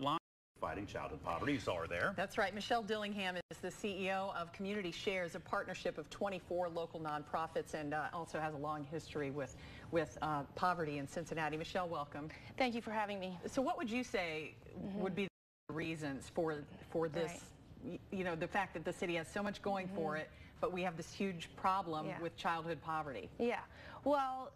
line fighting childhood poverty. You saw her there. That's right. Michelle Dillingham is the CEO of Community Shares, a partnership of 24 local nonprofits, and also has a long history with poverty in Cincinnati. Michelle, welcome. Thank you for having me. So what would you say would be the reasons for this, you know, the fact that the city has so much going for it, but we have this huge problem with childhood poverty? Yeah. Well,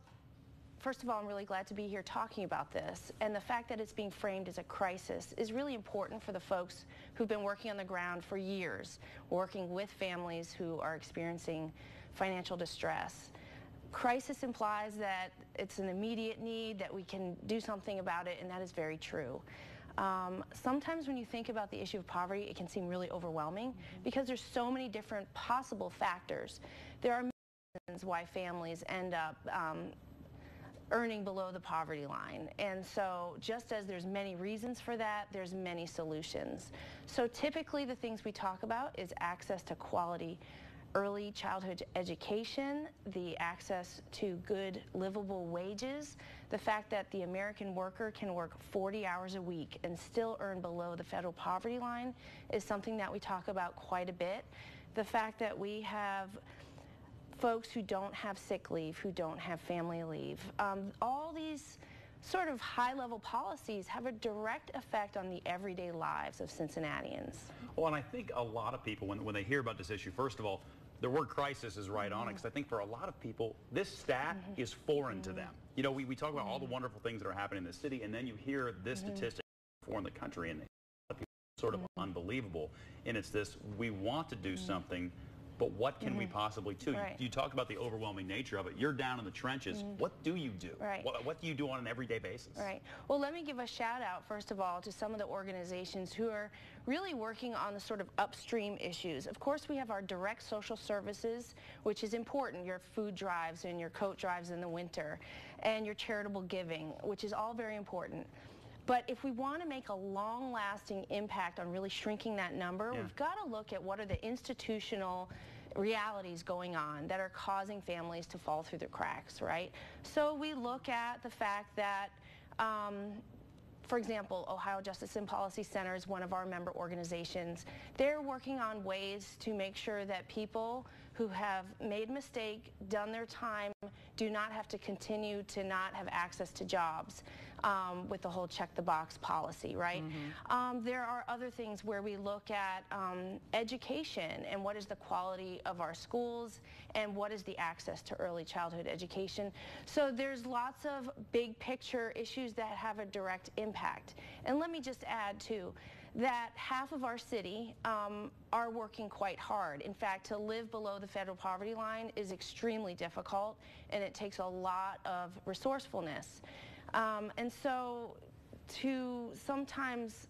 first of all, I'm really glad to be here talking about this, and the fact that it's being framed as a crisis is really important for the folks who've been working on the ground for years, working with families who are experiencing financial distress. Crisis implies that it's an immediate need, that we can do something about it, and that is very true. Sometimes when you think about the issue of poverty, it can seem really overwhelming because there's so many different possible factors. There are reasons why families end up earning below the poverty line. And so just as there's many reasons for that, there's many solutions. So typically the things we talk about is access to quality early childhood education, the access to good livable wages, the fact that the American worker can work 40 hours a week and still earn below the federal poverty line is something that we talk about quite a bit. The fact that we have folks who don't have sick leave, who don't have family leave. All these sort of high-level policies have a direct effect on the everyday lives of Cincinnatians. Well, and I think a lot of people, when they hear about this issue, first of all, the word crisis is right on it, because I think for a lot of people, this stat is foreign to them. You know, we talk about all the wonderful things that are happening in the city, and then you hear this statistic foreign the country, and it's sort of unbelievable. And it's this, we want to do something, but what can we possibly do? You talked about the overwhelming nature of it. You're down in the trenches. What do you do? What do you do on an everyday basis? Well, let me give a shout out, first of all, to some of the organizations who are really working on the sort of upstream issues. Of course, we have our direct social services, which is important, your food drives and your coat drives in the winter, and your charitable giving, which is all very important. But if we want to make a long-lasting impact on really shrinking that number, we've got to look at what are the institutional realities going on that are causing families to fall through the cracks, right? So we look at the fact that, for example, Ohio Justice and Policy Center is one of our member organizations. They're working on ways to make sure that people who have made a mistake, done their time, do not have to continue to not have access to jobs with the whole check the box policy, right? There are other things where we look at education and what is the quality of our schools and what is the access to early childhood education. So there's lots of big picture issues that have a direct impact. And let me just add too, that half of our city are working quite hard. In fact, to live below the federal poverty line is extremely difficult, and it takes a lot of resourcefulness. And so to sometimes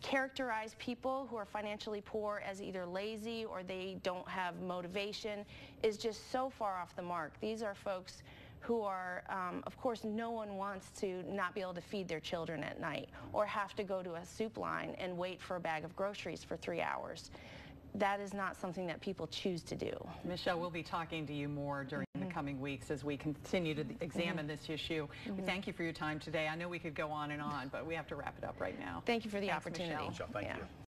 characterize people who are financially poor as either lazy or they don't have motivation is just so far off the mark. These are folks who are, of course, no one wants to not be able to feed their children at night or have to go to a soup line and wait for a bag of groceries for 3 hours. That is not something that people choose to do. Michelle, we'll be talking to you more during the coming weeks as we continue to examine this issue. We thank you for your time today. I know we could go on and on, but we have to wrap it up right now. Thank you for the Thanks, opportunity. Michelle. Michelle, thank you.